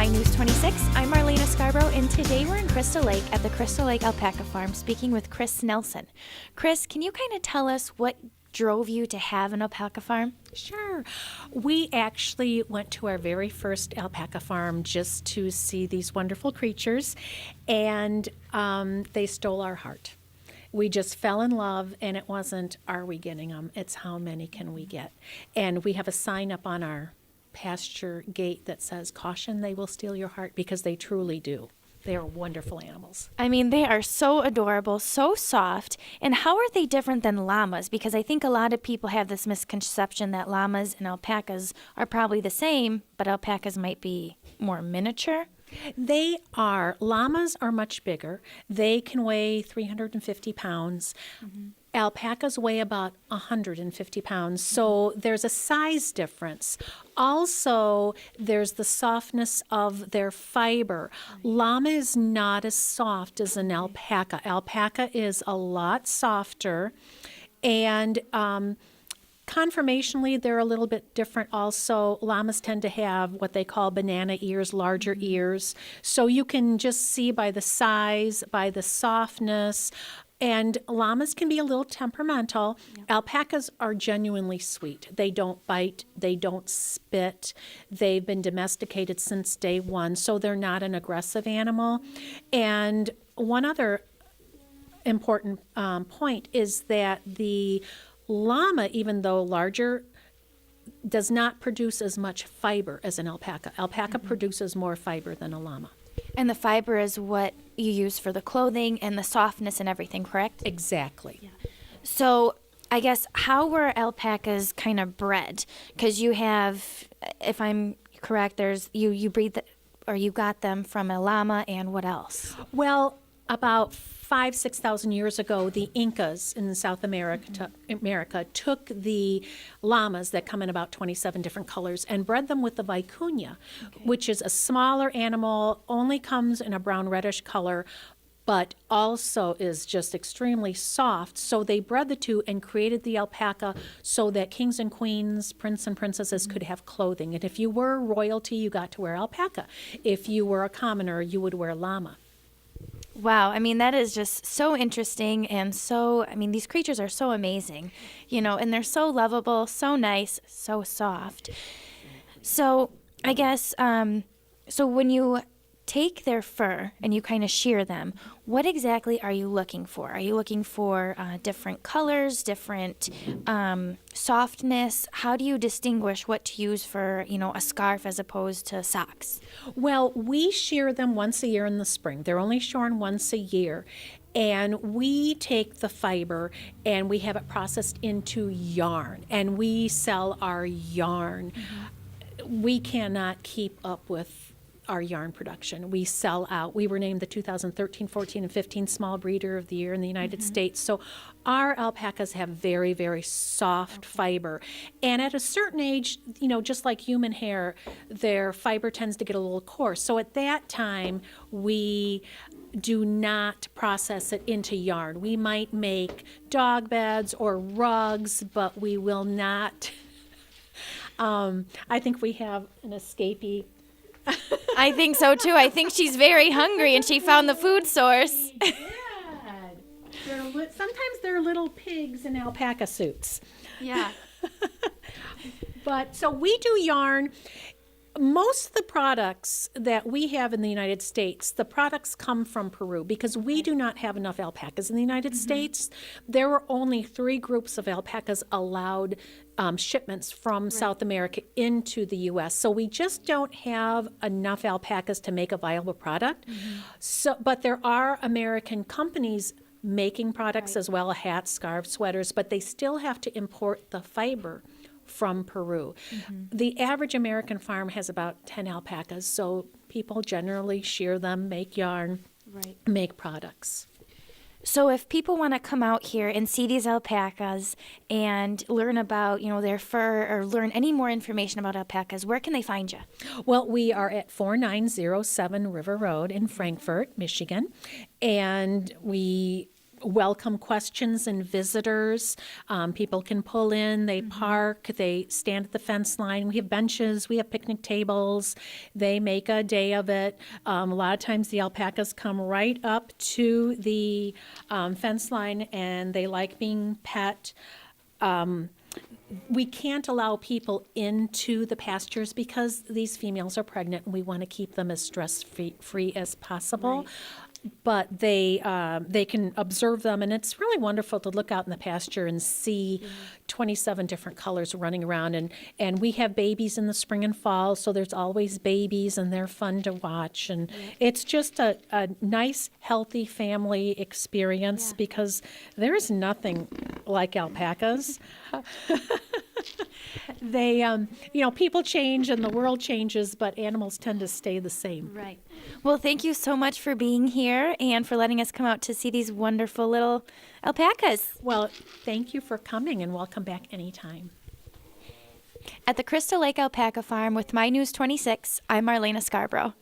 KFI News 26. I'm Marlaina Scarbrough, and today we're in Crystal Lake at the Crystal Lake Alpaca Farm speaking with Chris Nelson. Chris, can you kind of tell us what drove you to have an alpaca farm? Sure. We actually went to our very first alpaca farm just to see these wonderful creatures, and they stole our heart. We just fell in love, and it wasn't, are we getting them? It's how many can we get? And we have a sign up on our pasture gate that says, caution, they will steal your heart, because they truly do. They are wonderful animals. I mean, they are so adorable, so soft. And how are they different than llamas? Because I think a lot of people have this misconception that llamas and alpacas are probably the same, but alpacas might be more miniature. They are. Llamas are much bigger. They can weigh 350 pounds. Alpacas weigh about 150 pounds, so there's a size difference. Also, there's the softness of their fiber. Llama is not as soft as an alpaca. Alpaca is a lot softer, and conformationally, they're a little bit different also. Llamas tend to have what they call banana ears, larger ears. So you can just see by the size, by the softness. And llamas can be a little temperamental. Alpacas are genuinely sweet. They don't bite. They don't spit. They've been domesticated since day one, so they're not an aggressive animal. And one other important point is that the llama, even though larger, does not produce as much fiber as an alpaca. Alpaca produces more fiber than a llama. And the fiber is what you use for the clothing and the softness and everything, correct? Exactly. So I guess how were alpacas kind of bred? Because you have, if I'm correct, there's you breed or you got them from a llama, and what else? Well, about 6,000 years ago, the Incas in South America took the llamas that come in about 27 different colors and bred them with the vicuña, which is a smaller animal, only comes in a brown reddish color, but also is just extremely soft. So they bred the two and created the alpaca so that kings and queens, prince and princesses could have clothing. And if you were royalty, you got to wear alpaca. If you were a commoner, you would wear llama. Wow, I mean, that is just so interesting, and so, I mean, these creatures are so amazing, and they're so lovable, so nice, so soft. So I guess, so when you take their fur and you kind of shear them, what exactly are you looking for? Are you looking for different colors, different softness? How do you distinguish what to use for, a scarf as opposed to socks? Well, we shear them once a year in the spring. They're only shorn once a year. And we take the fiber and we have it processed into yarn. And we sell our yarn. We cannot keep up with our yarn production. We sell out. We were named the 2013, 14, and 15 Small Breeder of the Year in the United States. So our alpacas have very, very soft fiber. And at a certain age, just like human hair, their fiber tends to get a little coarse. So at that time, we do not process it into yarn. We might make dog beds or rugs, but we will not. I think we have an escapee. I think so too. I think she's very hungry and she found the food source. Sometimes they're little pigs in alpaca suits. Yeah. But so we do yarn. Most of the products that we have in the United States, the products come from Peru because we do not have enough alpacas in the United States. There were only 3 groups of alpacas allowed shipments from South America into the U.S. So we just don't have enough alpacas to make a viable product. So, but there are American companies making products as well, hats, scarves, sweaters, but they still have to import the fiber from Peru. The average American farm has about 10 alpacas, so people generally shear them, make yarn, make products. So if people want to come out here and see these alpacas and learn about, their fur or learn any more information about alpacas, where can they find you? Well, we are at 4907 River Road in Frankfort, Michigan, and we welcome questions and visitors. People can pull in, they park, they stand at the fence line. We have benches, we have picnic tables. They make a day of it. A lot of times the alpacas come right up to the fence line and they like being pet. We can't allow people into the pastures because these females are pregnant and we want to keep them as stress-free as possible. But they can observe them, and it's really wonderful to look out in the pasture and see 27 different colors running around. And we have babies in the spring and fall, so there's always babies, and they're fun to watch. And it's just a nice, healthy family experience because there is nothing like alpacas. They, people change and the world changes, but animals tend to stay the same. Right. Well, thank you so much for being here and for letting us come out to see these wonderful little alpacas. Well, thank you for coming, and welcome back anytime. At the Crystal Lake Alpaca Farm with My News 26, I'm Marlaina Scarbrough.